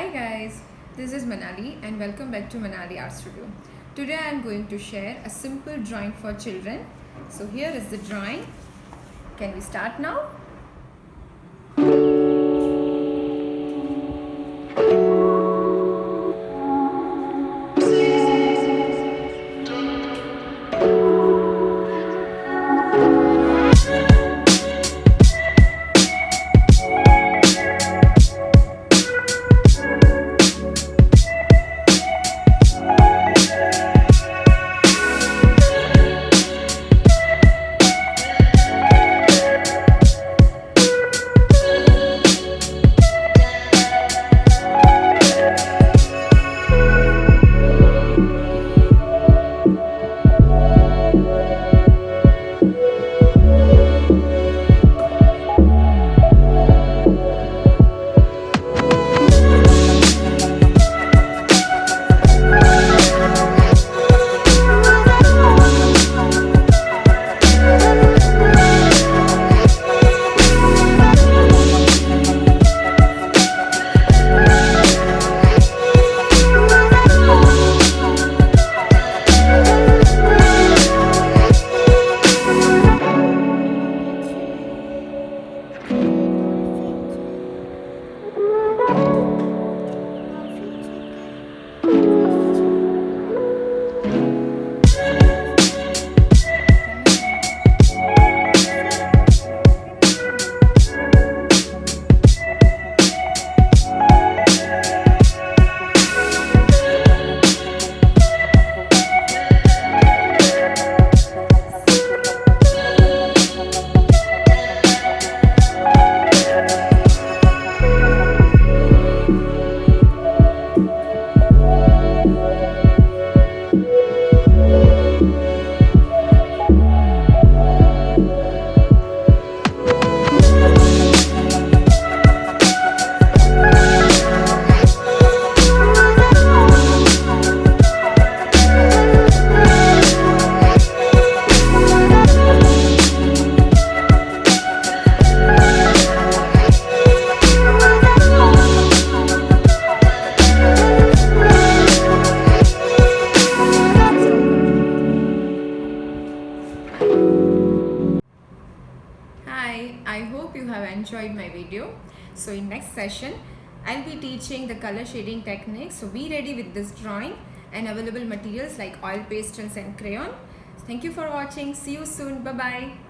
Hi guys, this is Manali and welcome back to Manali Art Studio. Today I am going to share a simple drawing for children. So here is the drawing. Can we start now? Hi, I hope you have enjoyed my video. So in next session, I'll be teaching the color shading techniques. So be ready with this drawing and available materials like oil pastels and crayon. Thank you for watching. See you soon. Bye-bye.